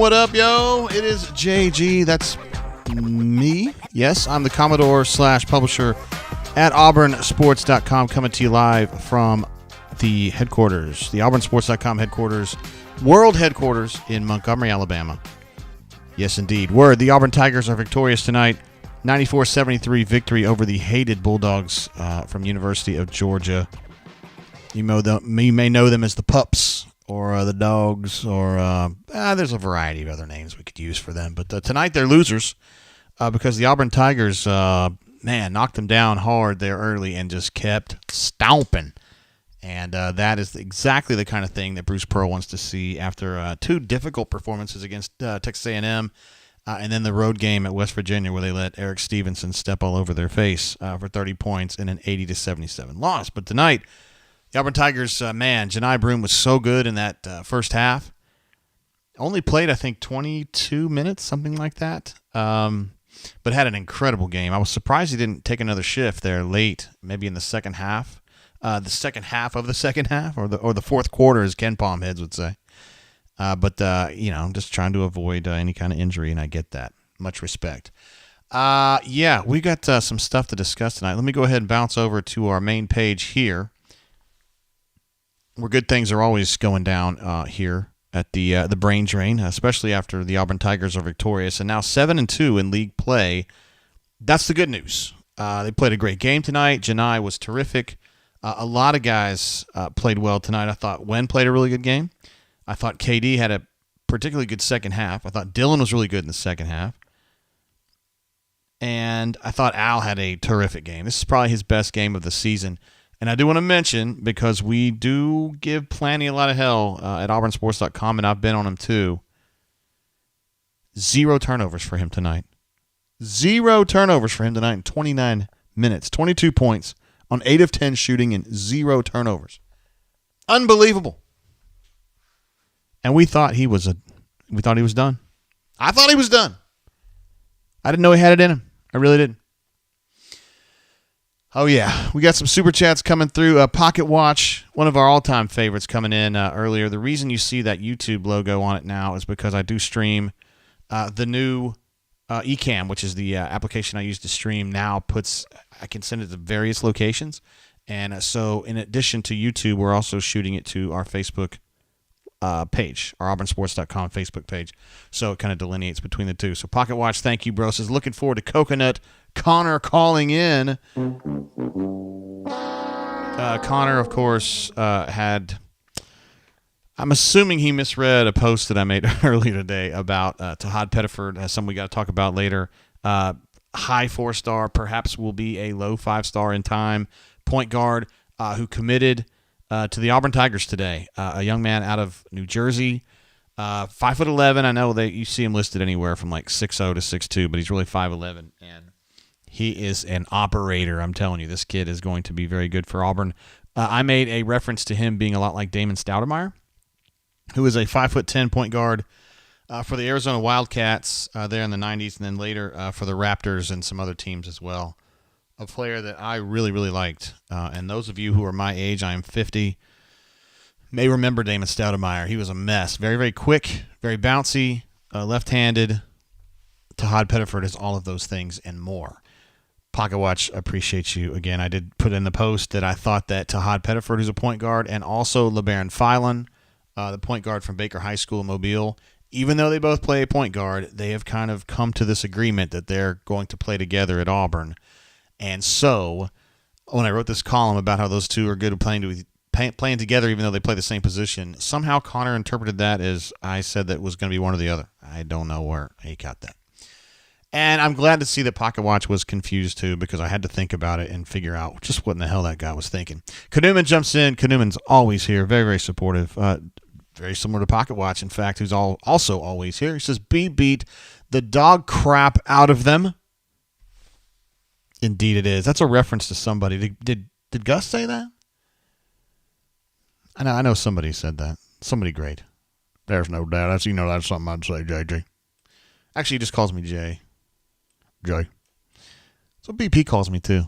What up, yo? It is JG. That's me. Yes, I'm the Commodore/publisher at auburnsports.com, coming to you live from the headquarters, the auburnsports.com headquarters, world headquarters in Montgomery, Alabama. Yes, indeed. The Auburn Tigers are victorious tonight. 94-73 victory over the hated Bulldogs from University of Georgia. You may know them as the Pups or the Dogs, or there's a variety of other names we could use for them. But tonight they're losers because the Auburn Tigers, knocked them down hard there early and just kept stomping. And that is exactly the kind of thing that Bruce Pearl wants to see after two difficult performances against Texas A&M and then the road game at West Virginia where they let Eric Stevenson step all over their face for 30 points in an 80-77 loss. But tonight, the Auburn Tigers, Janai Broome was so good in that first half. Only played, I think, 22 minutes, something like that, but had an incredible game. I was surprised he didn't take another shift there late, maybe in the second half. The second half of the second half, or the fourth quarter, as Ken Palmheads would say. But I'm just trying to avoid any kind of injury, and I get that. Much respect. We got some stuff to discuss tonight. Let me go ahead and bounce over to our main page here, where good things are always going down here at the Brain Drain, especially after the Auburn Tigers are victorious and now 7-2 in league play. That's the good news. They played a great game tonight. Janai was terrific. A lot of guys played well tonight. I thought Wen played a really good game. I thought KD had a particularly good second half. I thought Dylan was really good in the second half. And I thought Al had a terrific game. This is probably his best game of the season. And I do want to mention, because we do give Planny a lot of hell at auburnsports.com, and I've been on him too, 0 turnovers for him tonight. 0 turnovers for him tonight in 29 minutes. 22 points on 8 of 10 shooting and 0 turnovers. Unbelievable. And we thought he was done. I thought he was done. I didn't know he had it in him. I really didn't. Oh, yeah. We got some Super Chats coming through. Pocket Watch, one of our all-time favorites, coming in earlier. The reason you see that YouTube logo on it now is because I do stream the new Ecamm, which is the application I use to stream now. I can send it to various locations. And so in addition to YouTube, we're also shooting it to our Facebook page, our auburnsports.com Facebook page. So it kind of delineates between the two. So Pocket Watch, thank you, bro. Says, looking forward to Coconut Connor calling in. Connor, of course, had... I'm assuming he misread a post that I made earlier today about Tahad Pettiford, something we got to talk about later. High 4-star, perhaps will be a low 5-star in time. Point guard who committed to the Auburn Tigers today. A young man out of New Jersey, 5'11". I know that you see him listed anywhere from like 6'0" to 6'2", but he's really 5'11", and he is an operator. I'm telling you, this kid is going to be very good for Auburn. I made a reference to him being a lot like Damon Stoudemire, who is a 5'10" point guard for the Arizona Wildcats there in the 90s, and then later for the Raptors and some other teams as well. A player that I really, really liked. And those of you who are my age, I am 50, may remember Damon Stoudemire. He was a mess. Very, very quick, very bouncy, left-handed. Tahad Pettiford is all of those things and more. Pocket Watch, appreciate you. Again, I did put in the post that I thought that Tahad Pettiford, who's a point guard, and also LeBaron Philon, the point guard from Baker High School in Mobile, even though they both play a point guard, they have kind of come to this agreement that they're going to play together at Auburn. And so when I wrote this column about how those two are good at playing together even though they play the same position, somehow Connor interpreted that as I said that it was going to be one or the other. I don't know where he got that. And I'm glad to see that Pocket Watch was confused too, because I had to think about it and figure out just what in the hell that guy was thinking. Kanuman jumps in. Kanuman's always here. Very, very supportive. Very similar to Pocket Watch, in fact, who's also always here. He says, beat the dog crap out of them. Indeed it is. That's a reference to somebody. Did Gus say that? I know somebody said that. Somebody great. There's no doubt. That's something I'd say, JJ. Actually, he just calls me Jay. Jay. So BP calls me too.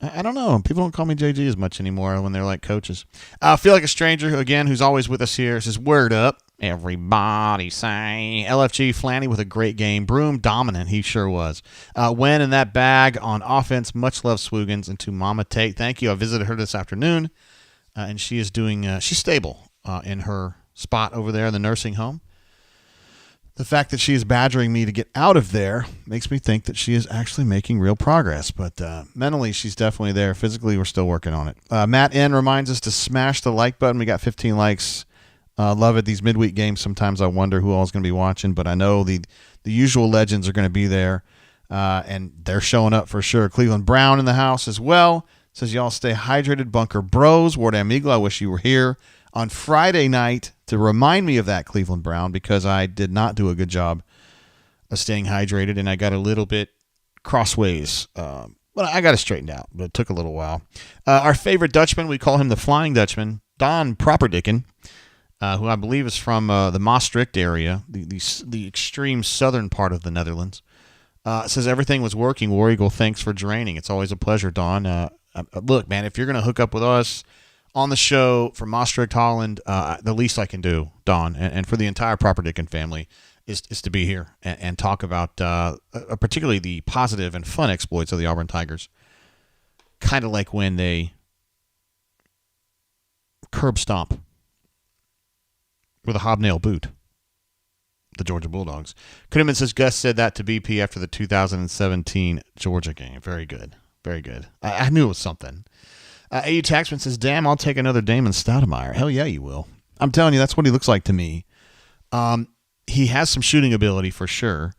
I don't know. People don't call me JG as much anymore when they're like coaches. I feel like a stranger, again, who's always with us here, says, word up. Everybody say LFG Flanny with a great game. Broom dominant, he sure was. Wen in that bag on offense. Much love, Swoogans, and to Mama Tate. Thank you. I visited her this afternoon, and she is doing. She's stable in her spot over there in the nursing home. The fact that she is badgering me to get out of there makes me think that she is actually making real progress. But mentally, she's definitely there. Physically, we're still working on it. Matt N reminds us to smash the like button. We got 15 likes. Love it. These midweek games, sometimes I wonder who all is going to be watching, but I know the usual legends are going to be there, and they're showing up for sure. Cleveland Brown in the house as well. Says, y'all stay hydrated, Bunker Bros. Ward Amigo, I wish you were here on Friday night to remind me of that, Cleveland Brown, because I did not do a good job of staying hydrated, and I got a little bit crossways. But I got it straightened out, but it took a little while. Our favorite Dutchman, we call him the Flying Dutchman, Don Properdicken, who I believe is from the Maastricht area, the extreme southern part of the Netherlands. Says everything was working. War Eagle, thanks for draining. It's always a pleasure, Don. Look, man, if you're going to hook up with us on the show from Maastricht, Holland, the least I can do, Don, and for the entire Properdicken family, is to be here and talk about particularly the positive and fun exploits of the Auburn Tigers. Kind of like when they curb stomp with a hobnail boot the Georgia Bulldogs. Kuhneman says Gus said that to BP after the 2017 Georgia game. Very good. Very good. I knew it was something. AU Taxman says, damn, I'll take another Damon Stoudemire. Hell yeah, you will. I'm telling you, that's what he looks like to me. He has some shooting ability for sure.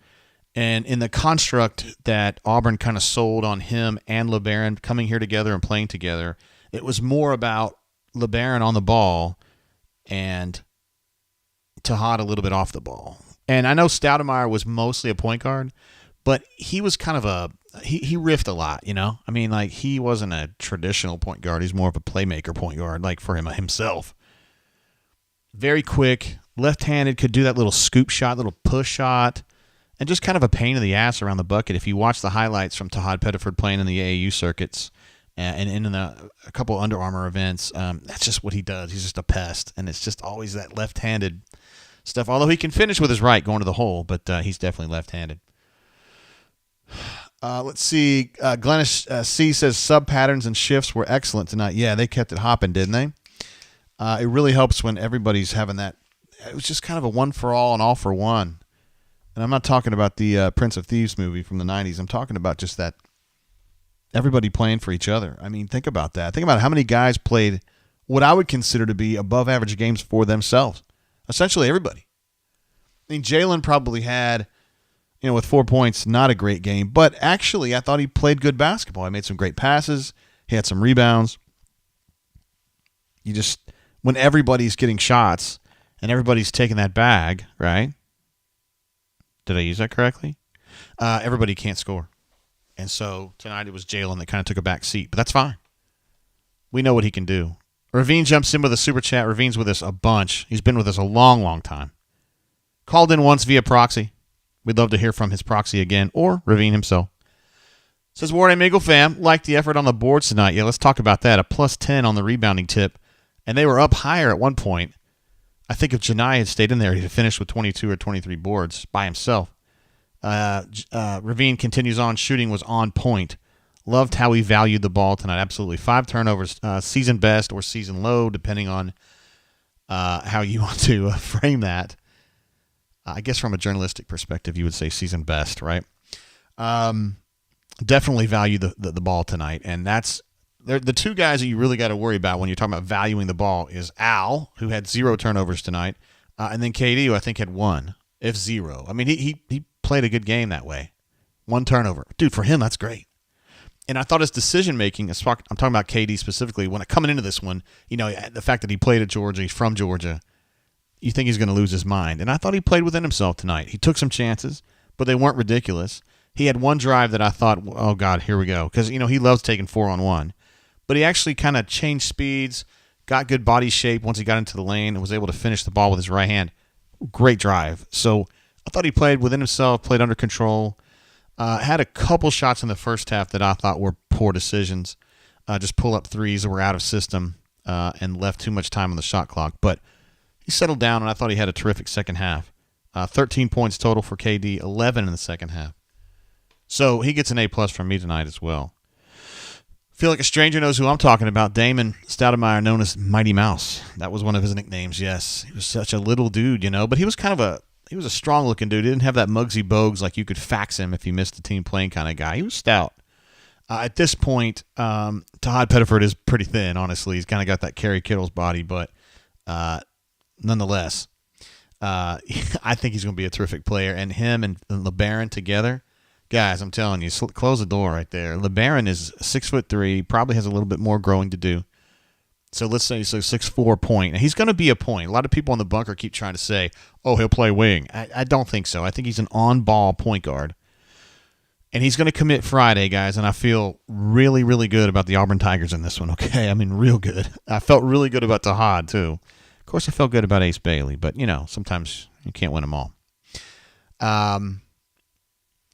And in the construct that Auburn kind of sold on him and LeBaron coming here together and playing together, it was more about LeBaron on the ball and Tahad a little bit off the ball. And I know Stoudemire was mostly a point guard, but he was kind of he riffed a lot, you know? I mean, like, he wasn't a traditional point guard. He's more of a playmaker point guard, like for himself. Very quick, left-handed, could do that little scoop shot, little push shot, and just kind of a pain in the ass around the bucket. If you watch the highlights from Tahad Pettiford playing in the AAU circuits and in a couple Under Armour events, that's just what he does. He's just a pest, and it's just always that left-handed stuff. Although he can finish with his right going to the hole, but he's definitely left-handed. Let's see. Glennis C says sub patterns and shifts were excellent tonight. Yeah, they kept it hopping, didn't they? It really helps when everybody's having that. It was just kind of a one for all and all for one. And I'm not talking about the Prince of Thieves movie from the 90s. I'm talking about just that everybody playing for each other. I mean, think about that. Think about how many guys played what I would consider to be above average games for themselves. Essentially everybody. I mean, Jalen probably had, with 4 points, not a great game. But actually, I thought he played good basketball. He made some great passes. He had some rebounds. When everybody's getting shots and everybody's taking that bag, right? Did I use that correctly? Everybody can't score. And so tonight it was Jalen that kind of took a back seat. But that's fine. We know what he can do. Ravine jumps in with a super chat. Ravine's with us a bunch. He's been with us a long, long time. Called in once via proxy. We'd love to hear from his proxy again, or Ravine himself. Says, Ward Amigo fam, liked the effort on the boards tonight. Yeah, let's talk about that. A plus 10 on the rebounding tip. And they were up higher at one point. I think if Janai had stayed in there, he'd have finished with 22 or 23 boards by himself. Ravine continues on. Shooting was on point. Loved how he valued the ball tonight. Absolutely. 5 turnovers, season best or season low, depending on how you want to frame that. I guess from a journalistic perspective, you would say season best, right? Definitely value the ball tonight. And that's the two guys that you really got to worry about when you're talking about valuing the ball is Al, who had 0 turnovers tonight, and then KD, who I think had 1, if 0. I mean, he played a good game that way. 1 turnover. Dude, for him, that's great. And I thought his decision-making, I'm talking about KD specifically, when coming into this one, the fact that he played at Georgia, he's from Georgia, you think he's going to lose his mind. And I thought he played within himself tonight. He took some chances, but they weren't ridiculous. He had one drive that I thought, oh, God, here we go. Because, he loves taking 4-on-1. But he actually kind of changed speeds, got good body shape once he got into the lane, and was able to finish the ball with his right hand. Great drive. So I thought he played within himself, played under control. Had a couple shots in the first half that I thought were poor decisions. Just pull-up threes that were out of system and left too much time on the shot clock. But He settled down, and I thought he had a terrific second half. 13 points total for KD, 11 in the second half. So he gets an A+ from me tonight as well. Feel like a stranger knows who I'm talking about. Damon Stoudemire, known as Mighty Mouse. That was one of his nicknames, yes. He was such a little dude, but he was he was a strong-looking dude. He didn't have that Muggsy Bogues, like you could fax him if he missed the team playing kind of guy. He was stout. At this point, Todd Pettiford is pretty thin, honestly. He's kind of got that Kerry Kittles body, but nonetheless, I think he's going to be a terrific player. And him and LeBaron together, guys, I'm telling you, close the door right there. LeBaron is 6'3", probably has a little bit more growing to do. So let's say 6'4" point. And he's going to be a point. A lot of people on the bunker keep trying to say, oh, he'll play wing. I don't think so. I think he's an on-ball point guard. And he's going to commit Friday, guys, and I feel really, really good about the Auburn Tigers in this one, okay? I mean, real good. I felt really good about Tahad, too. Of course, I felt good about Ace Bailey, but, sometimes you can't win them all.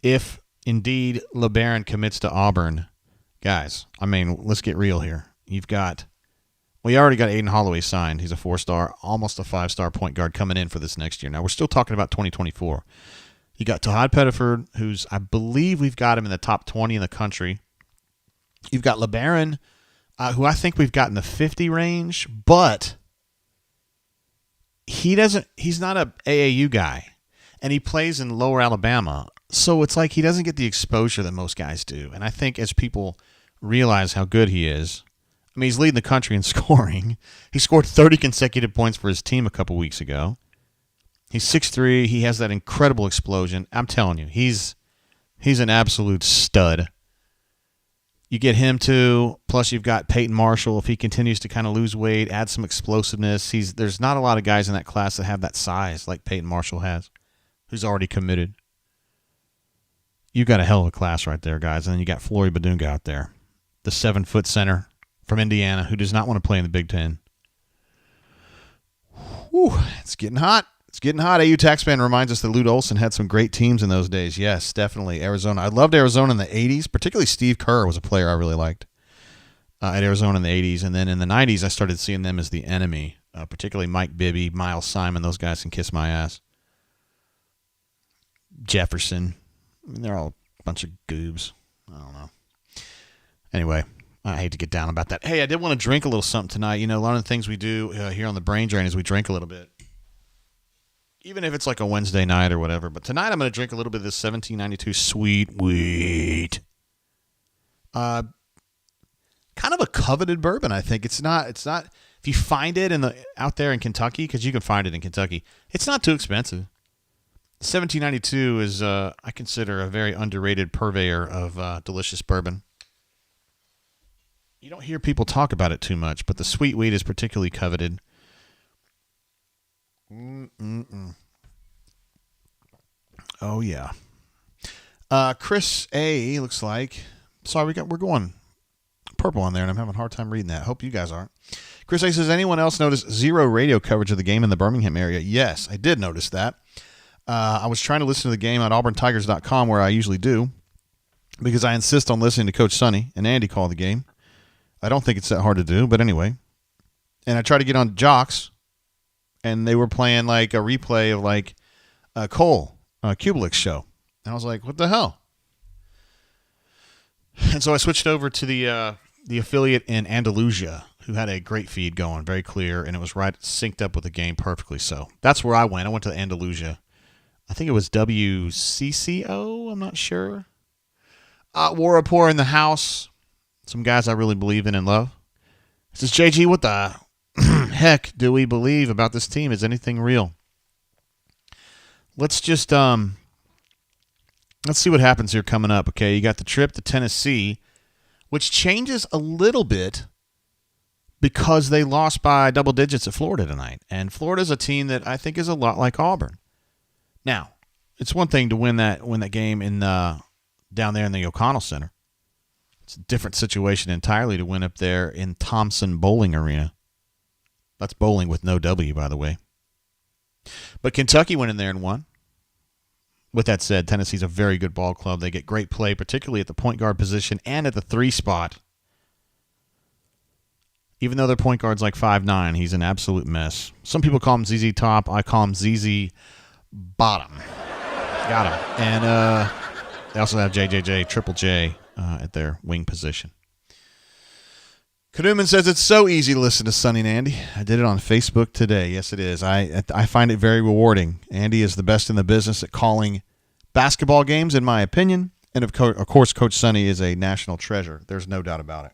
If, indeed, LeBaron commits to Auburn, guys, I mean, let's get real here. You already got Aiden Holloway signed. He's a 4-star, almost a 5-star point guard coming in for this next year. Now, we're still talking about 2024. You got Todd Pettiford, I believe we've got him in the top 20 in the country. You've got LeBaron, who I think we've got in the 50 range, but he's not a AAU guy, and he plays in Lower Alabama. So it's like he doesn't get the exposure that most guys do. And I think as people realize how good he is, I mean, he's leading the country in scoring. He scored 30 consecutive points for his team a couple weeks ago. He's 6'3". He has that incredible explosion. I'm telling you, he's an absolute stud. You get him too. Plus, you've got Peyton Marshall. If he continues to kind of lose weight, add some explosiveness. There's not a lot of guys in that class that have that size like Peyton Marshall has, who's already committed. You've got a hell of a class right there, guys. And then you got Flory Badunga out there, the 7-foot center from Indiana who does not want to play in the Big Ten. Whew, it's getting hot. It's getting hot. AU Taxman reminds us that Lute Olson had some great teams in those days. Yes, definitely. Arizona. I loved Arizona in the 80s. Particularly Steve Kerr was a player I really liked at Arizona in the 80s. And then in the 90s, I started seeing them as the enemy, particularly Mike Bibby, Miles Simon. Those guys can kiss my ass. Jefferson. I mean, they're all a bunch of goobs. I don't know. Anyway, I hate to get down about that. Hey, I did want to drink a little something tonight. A lot of the things we do here on the Brain Drain is we drink a little bit. Even if it's like a Wednesday night or whatever. But tonight I'm going to drink a little bit of this 1792 Sweet Wheat. Kind of a coveted bourbon, I think. It's not. If you find it out there in Kentucky, because you can find it in Kentucky, it's not too expensive. 1792 is, I consider, a very underrated purveyor of delicious bourbon. You don't hear people talk about it too much, but the Sweet Wheat is particularly coveted. Oh yeah. Chris A looks like. Sorry, we're going purple on there, and I'm having a hard time reading that. Hope you guys aren't. Chris A says, anyone else notice zero radio coverage of the game in the Birmingham area? Yes, I did notice that. I was trying to listen to the game on auburntigers.com, where I usually do, because I insist on listening to Coach Sonny and Andy call the game. I don't think it's that hard to do, but anyway. And I tried to get on Jocks, and they were playing like a replay of like Cole Kubelik's show. And I was like, what the hell? And so I switched over to the affiliate in Andalusia, who had a great feed going, very clear, and it was right synced up with the game perfectly. So that's where I went. I went to Andalusia. I think it was WCCO. I'm not sure. War Rapport in the house. Some guys I really believe in and love. It says, JG, what the heck do we believe about this team? Is anything real? Let's just let's see what happens here coming up. Okay, you got the trip to Tennessee, which changes a little bit because they lost by double digits at Florida tonight. And Florida's a team that I think is a lot like Auburn. Now, it's one thing to win that game in down there in the O'Connell Center. It's a different situation entirely to win up there in Thompson Bowling Arena. That's bowling with no W, by the way. But Kentucky went in there and won. With that said, Tennessee's a very good ball club. They get great play, particularly at the point guard position and at the 3 spot. Even though their point guard's like 5'9", he's an absolute mess. Some people call him ZZ Top. I call him ZZ Bottom. Got him. And they also have JJJ, Triple J at their wing position. Kaduman says it's so easy to listen to Sonny and Andy. I did it on Facebook today. Yes, it is. I find it very rewarding. Andy is the best in the business at calling basketball games, in my opinion. And, of course, Coach Sonny is a national treasure. There's no doubt about it.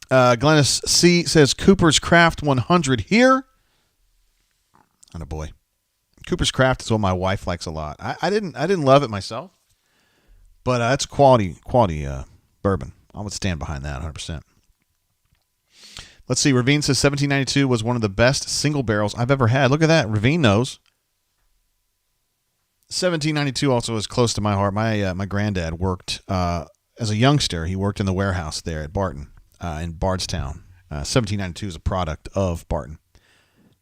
Glennis C. says Cooper's Craft 100 here. Oh, boy. Cooper's Craft is what my wife likes a lot. I didn't love it myself, but it's quality bourbon. I would stand behind that 100%. Let's see. Ravine says 1792 was one of the best single barrels I've ever had. Look at that. Ravine knows. 1792 also is close to my heart. My granddad worked as a youngster. He worked in the warehouse there at Barton in Bardstown. 1792 is a product of Barton.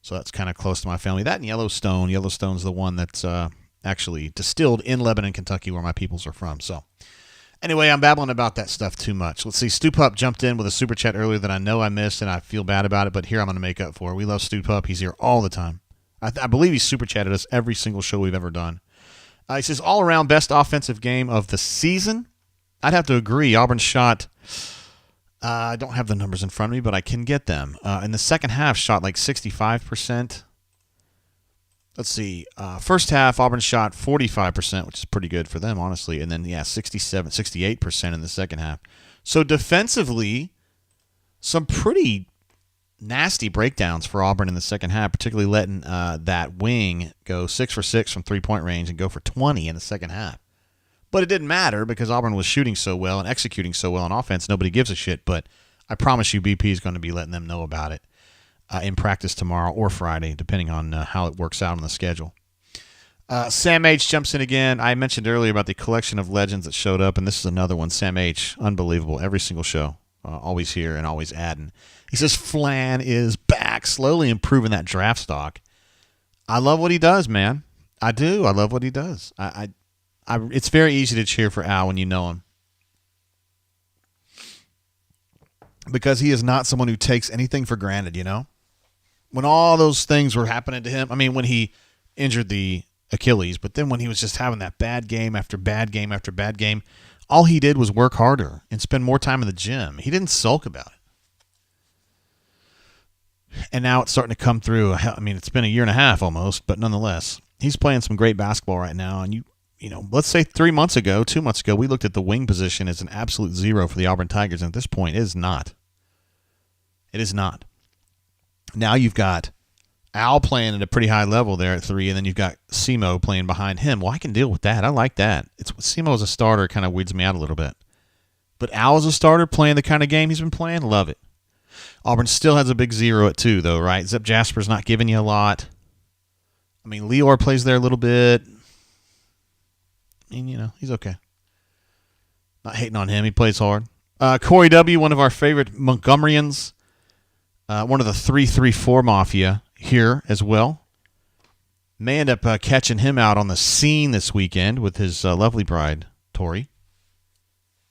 So that's kind of close to my family. That and Yellowstone. Yellowstone's the one that's actually distilled in Lebanon, Kentucky, where my peoples are from. So anyway, I'm babbling about that stuff too much. Let's see. Stu Pup jumped in with a super chat earlier that I know I missed, and I feel bad about it, but here I'm going to make up for it. We love Stu Pup. He's here all the time. I believe he's super chatted us every single show we've ever done. He says, all-around best offensive game of the season. I'd have to agree. Auburn shot, I don't have the numbers in front of me, but I can get them. In the second half, shot like 65%. Let's see. First half, Auburn shot 45%, which is pretty good for them, honestly. And then, 68% in the second half. So defensively, some pretty nasty breakdowns for Auburn in the second half, particularly letting that wing go 6 for 6 from three-point range and go for 20 in the second half. But it didn't matter because Auburn was shooting so well and executing so well on offense. Nobody gives a shit, but I promise you BP is going to be letting them know about it in practice tomorrow or Friday, depending on how it works out on the schedule. Sam H. jumps in again. I mentioned earlier about the collection of legends that showed up, and this is another one. Sam H., unbelievable. Every single show, always here and always adding. He says Flan is back, slowly improving that draft stock. I love what he does, man. I do. I love what he does. It's very easy to cheer for Al when you know him, because he is not someone who takes anything for granted, you know? When all those things were happening to him, I mean, when he injured the Achilles, but then when he was just having that bad game after bad game after bad game, all he did was work harder and spend more time in the gym. He didn't sulk about it. And now it's starting to come through. I mean, it's been a year and a half almost, but nonetheless, he's playing some great basketball right now. And you know, let's say 2 months ago, we looked at the wing position as an absolute zero for the Auburn Tigers, and at this point, it is not. It is not. Now you've got Al playing at a pretty high level there at 3, and then you've got Simo playing behind him. Well, I can deal with that. I like that. Simo as a starter kind of weeds me out a little bit. But Al as a starter playing the kind of game he's been playing, love it. Auburn still has a big zero at 2, though, right? Zep Jasper's not giving you a lot. I mean, Leor plays there a little bit. I mean, you know, he's okay. Not hating on him. He plays hard. Corey W., one of our favorite Montgomeryans. One of the 3-3-4 Mafia here as well. May end up catching him out on the scene this weekend with his lovely bride, Tori.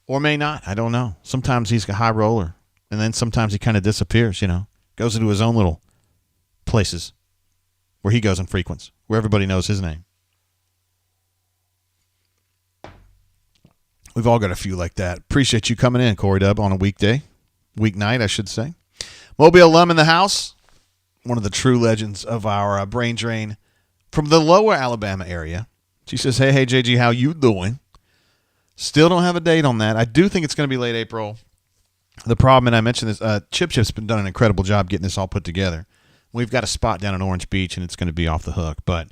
Or may not. I don't know. Sometimes he's a high roller. And then sometimes he kind of disappears, you know. Goes into his own little places where he goes and frequents, where everybody knows his name. We've all got a few like that. Appreciate you coming in, Corey Dub, on a weeknight, I should say. Mobile alum in the house, one of the true legends of our brain drain from the lower Alabama area. She says, hey, JG, how you doing? Still don't have a date on that. I do think it's going to be late April. The problem, and I mentioned this, Chip's been done an incredible job getting this all put together. We've got a spot down in Orange Beach, and it's going to be off the hook. But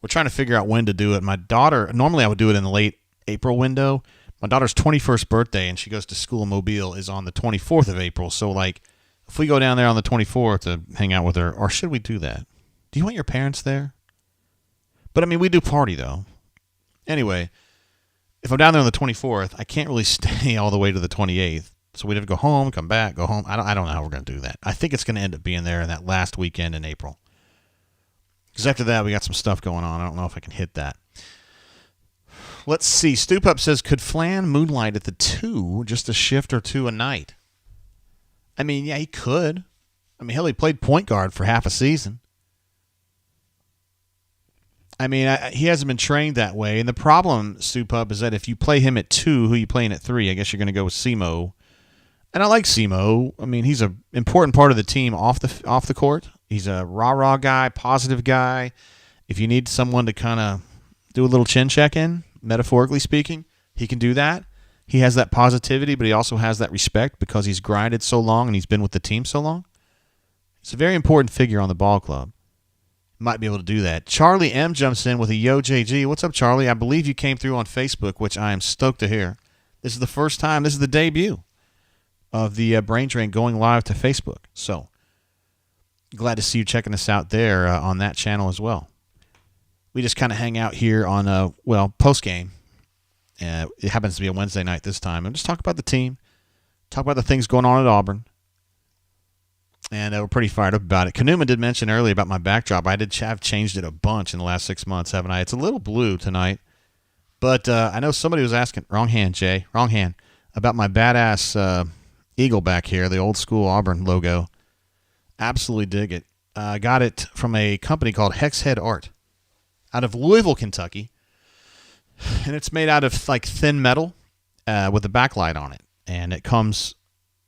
we're trying to figure out when to do it. My daughter, normally I would do it in the late April window. My daughter's 21st birthday, and she goes to school in Mobile, is on the 24th of April. So, like, if we go down there on the 24th to hang out with her, or should we do that? Do you want your parents there? But, I mean, we do party, though. Anyway, if I'm down there on the 24th, I can't really stay all the way to the 28th. So we'd have to go home, come back, go home. I don't know how we're going to do that. I think it's going to end up being there in that last weekend in April. Because after that, we got some stuff going on. I don't know if I can hit that. Let's see. Stoop Up says, could Flan moonlight at the 2, just a shift or 2 a night? I mean, yeah, he could. I mean, hell, he played point guard for half a season. I mean, he hasn't been trained that way. And the problem, Stu Pup, is that if you play him at 2, who are you playing at 3? I guess you're going to go with Simo. And I like Simo. I mean, he's an important part of the team off the court. He's a rah-rah guy, positive guy. If you need someone to kind of do a little chin check-in, metaphorically speaking, he can do that. He has that positivity, but he also has that respect because he's grinded so long and he's been with the team so long. He's a very important figure on the ball club. Might be able to do that. Charlie M jumps in with a Yo JG. What's up, Charlie? I believe you came through on Facebook, which I am stoked to hear. This is the first time. This is the debut of the Brain Drain going live to Facebook. So glad to see you checking us out there on that channel as well. We just kind of hang out here on, post-game. It happens to be a Wednesday night this time. And just talk about the team, talk about the things going on at Auburn. And we're pretty fired up about it. Kanuma did mention earlier about my backdrop. I have changed it a bunch in the last 6 months, haven't I? It's a little blue tonight. But I know somebody was asking, wrong hand, Jay, wrong hand, about my badass eagle back here, the old school Auburn logo. Absolutely dig it. Got it from a company called Hexhead Art out of Louisville, Kentucky. And it's made out of like thin metal with a backlight on it. And it comes...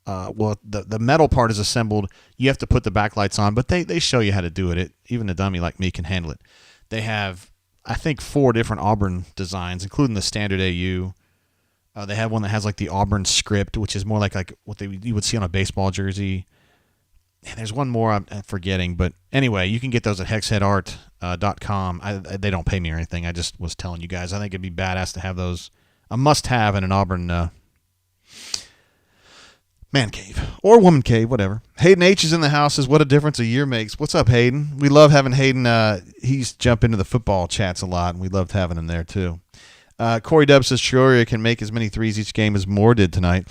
the metal part is assembled. You have to put the backlights on, but they show you how to do it. Even a dummy like me can handle it. They have, I think, 4 different Auburn designs, including the standard AU. They have one that has like the Auburn script, which is more like what you would see on a baseball jersey. And there's one more I'm forgetting, but anyway, you can get those at hexheadart.com. They don't pay me or anything. I just was telling you guys. I think it'd be badass to have those. A must-have in an Auburn man cave or woman cave, whatever. Hayden H is in the house. Says, what a difference a year makes. What's up, Hayden? We love having Hayden. He's jump into the football chats a lot, and we loved having him there too. Corey Dubs says Traore can make as many threes each game as Moore did tonight.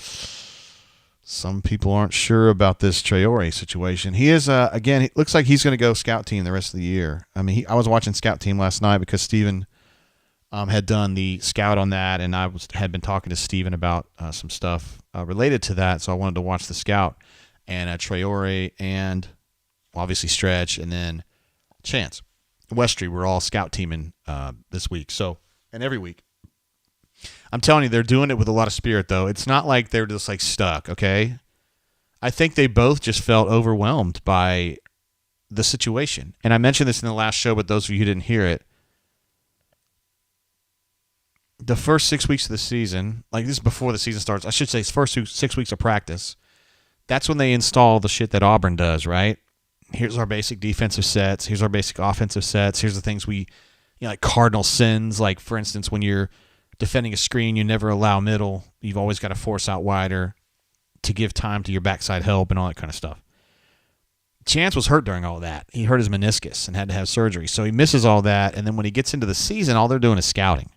Some people aren't sure about this Traore situation. He is, again, it looks like he's going to go scout team the rest of the year. I mean, I was watching scout team last night because Steven had done the scout on that, and I had been talking to Steven about some stuff related to that, so I wanted to watch the scout. And Traore and obviously Stretch and then Chance. Westry were all scout teaming this week, and every week. I'm telling you, they're doing it with a lot of spirit, though. It's not like they're just like stuck, okay? I think they both just felt overwhelmed by the situation. And I mentioned this in the last show, but those of you who didn't hear it, the first 6 weeks of the season, like this is before the season starts, I should say first 6 weeks of practice, that's when they install the shit that Auburn does, right? Here's our basic defensive sets. Here's our basic offensive sets. Here's the things like cardinal sins, like, for instance, when you're defending a screen, you never allow middle. You've always got to force out wider to give time to your backside help and all that kind of stuff. Chance was hurt during all that. He hurt his meniscus and had to have surgery. So he misses all that, and then when he gets into the season, all they're doing is scouting.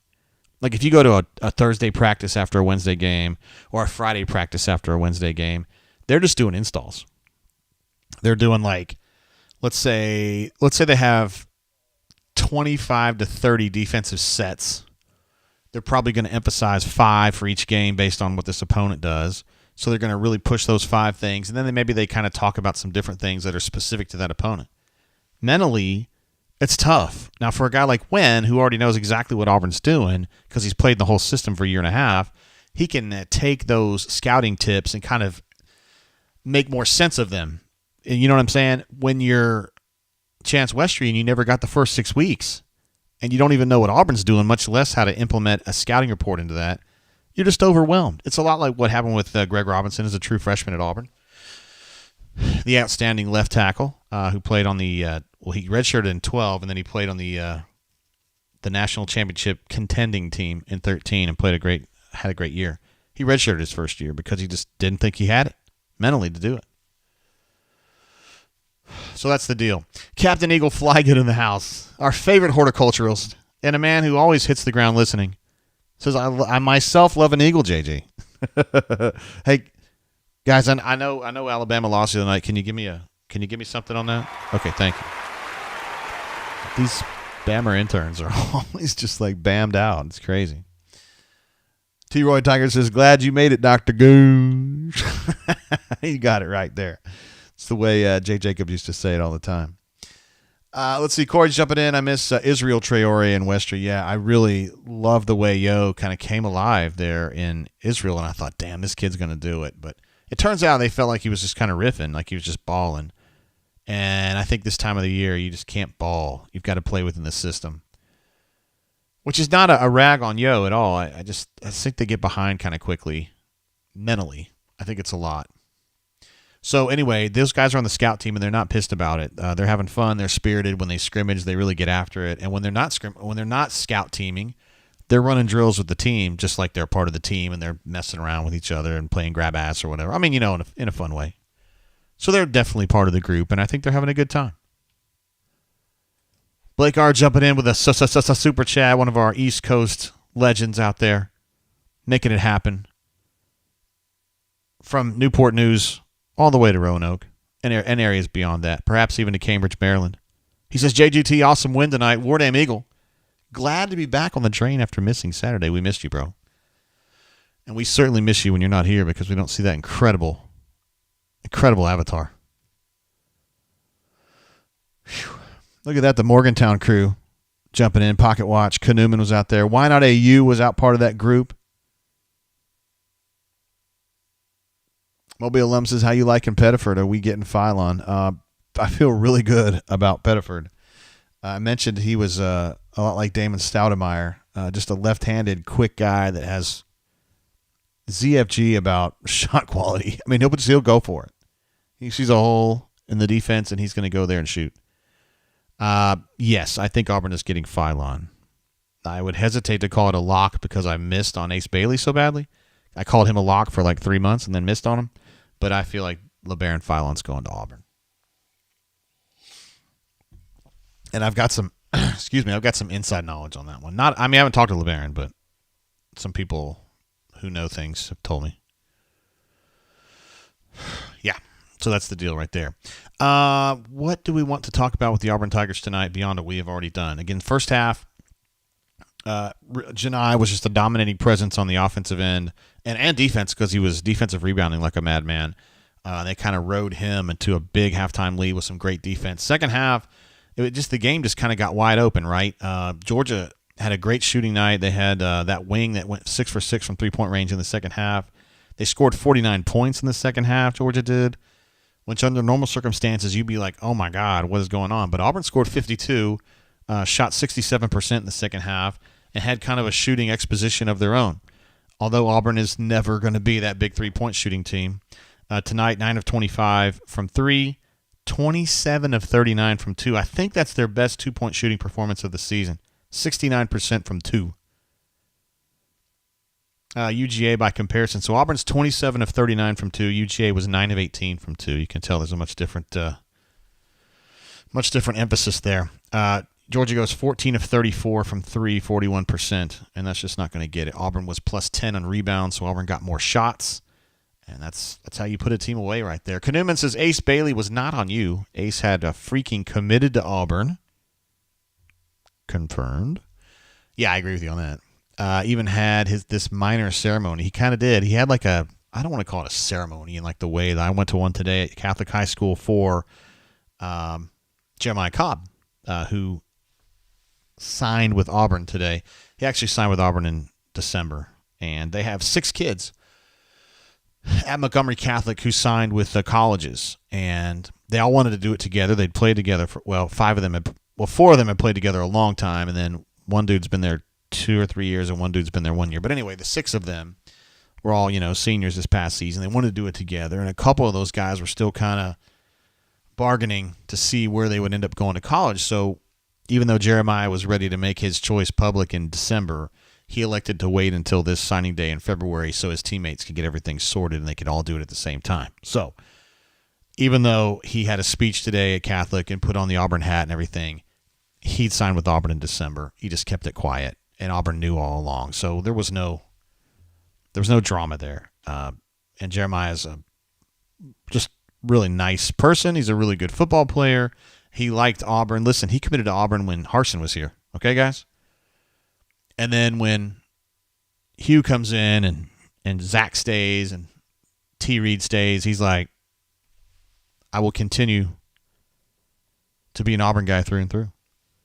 Like if you go to a Thursday practice after a Wednesday game or a Friday practice after a Wednesday game, they're just doing installs. They're doing like, let's say they have 25 to 30 defensive sets. They're probably going to emphasize 5 for each game based on what this opponent does. So they're going to really push those 5 things, and then maybe they kind of talk about some different things that are specific to that opponent. Mentally, it's tough. Now, for a guy like Wen, who already knows exactly what Auburn's doing because he's played the whole system for a year and a half, he can take those scouting tips and kind of make more sense of them. And you know what I'm saying? When you're Chance Westry and you never got the first 6 weeks, and you don't even know what Auburn's doing, much less how to implement a scouting report into that, you're just overwhelmed. It's a lot like what happened with Greg Robinson as a true freshman at Auburn. The outstanding left tackle who played on the he redshirted in 12, and then he played on the national championship contending team in 13 and had a great year. He redshirted his first year because he just didn't think he had it mentally to do it. So that's the deal. Captain Eagle Flygood in the house, our favorite horticulturalist, and a man who always hits the ground listening, says, I myself love an eagle, JJ. Hey, guys, I know Alabama lost the other night. Can you give me something on that? Okay, thank you. These Bammer interns are always just like bammed out. It's crazy. T. Roy Tiger says, glad you made it, Dr. Goose. You got it right there. It's the way Jay Jacobs used to say it all the time. Let's see. Corey's jumping in. I miss Israel Traore and Westry. Yeah, I really love the way Yo kind of came alive there in Israel, and I thought, damn, this kid's going to do it. But it turns out they felt like he was just kind of riffing, like he was just balling. And I think this time of the year, you just can't ball. You've got to play within the system. Which is not a rag on Yo at all. I think they get behind kind of quickly mentally. I think it's a lot. So anyway, those guys are on the scout team and they're not pissed about it. They're having fun. They're spirited when they scrimmage. They really get after it. And when they're not scout teaming, they're running drills with the team just like they're part of the team and they're messing around with each other and playing grab ass or whatever. I mean, in a fun way. So they're definitely part of the group, and I think they're having a good time. Blake R. jumping in with a super chat, one of our East Coast legends out there, making it happen. From Newport News all the way to Roanoke and areas beyond that, perhaps even to Cambridge, Maryland. He says, JGT, awesome win tonight. War Damn Eagle. Glad to be back on the train after missing Saturday. We missed you, bro. And we certainly miss you when you're not here because we don't see that incredible avatar. Whew. Look at that, the Morgantown crew jumping in, pocket watch. Newman was out there. Why Not AU was out part of that group. Mobile alum says, how you liking Pettiford? Are we getting Phylon? I feel really good about Pettiford. I mentioned he was a lot like Damon Stoudemire, just a left-handed, quick guy that has ZFG about shot quality. I mean, he'll go for it. He sees a hole in the defense, and he's going to go there and shoot. Yes, I think Auburn is getting Phylon. I would hesitate to call it a lock because I missed on Ace Bailey so badly. I called him a lock for like 3 months and then missed on him. But I feel like LeBaron Phylon's going to Auburn. And I've got some, I've got some inside knowledge on that one. I haven't talked to LeBaron, but some people who know things have told me. Yeah. So that's the deal right there. What do we want to talk about with the Auburn Tigers tonight beyond what we have already done? Again, first half, Janai was just a dominating presence on the offensive end and defense because he was defensive rebounding like a madman. They kind of rode him into a big halftime lead with some great defense. Second half, the game just kind of got wide open, right? Georgia had a great shooting night. They had that wing that went 6 for 6 from three-point range in the second half. They scored 49 points in the second half, Georgia did, which under normal circumstances you'd be like, oh, my God, what is going on? But Auburn scored 52, shot 67% in the second half, and had kind of a shooting exposition of their own. Although Auburn is never going to be that big three-point shooting team. Tonight, 9 of 25 from 3, 27 of 39 from 2. I think that's their best two-point shooting performance of the season. 69% from 2. UGA by comparison. So Auburn's 27 of 39 from 2. UGA was 9 of 18 from 2. You can tell there's a much different emphasis there. Georgia goes 14 of 34 from 3, 41%, and that's just not going to get it. Auburn was plus 10 on rebounds, so Auburn got more shots, and that's how you put a team away right there. Newman says Ace Bailey was not on you. Ace had freaking committed to Auburn. Confirmed. Yeah, I agree with you on that. Even had this minor ceremony. He kind of did. He had like I don't want to call it a ceremony in like the way that I went to one today at Catholic High School for Jeremiah Cobb, who signed with Auburn today. He actually signed with Auburn in December, and they have 6 kids at Montgomery Catholic who signed with the colleges, and they all wanted to do it together. They'd played together for 4 of them had played together a long time, and then one dude's been there 2 or 3 years, and one dude's been there 1 year. But anyway, the 6 of them were all seniors this past season. They wanted to do it together, and a couple of those guys were still kind of bargaining to see where they would end up going to college. So even though Jeremiah was ready to make his choice public in December, he elected to wait until this signing day in February so his teammates could get everything sorted and they could all do it at the same time. So even though he had a speech today at Catholic and put on the Auburn hat and everything, he'd signed with Auburn in December. He just kept it quiet, and Auburn knew all along. So there was no drama there. And Jeremiah's a just really nice person. He's a really good football player. He liked Auburn. Listen, he committed to Auburn when Harsin was here. Okay, guys? And then when Hugh comes in and Zach stays and T. Reed stays, he's like, I will continue to be an Auburn guy through and through.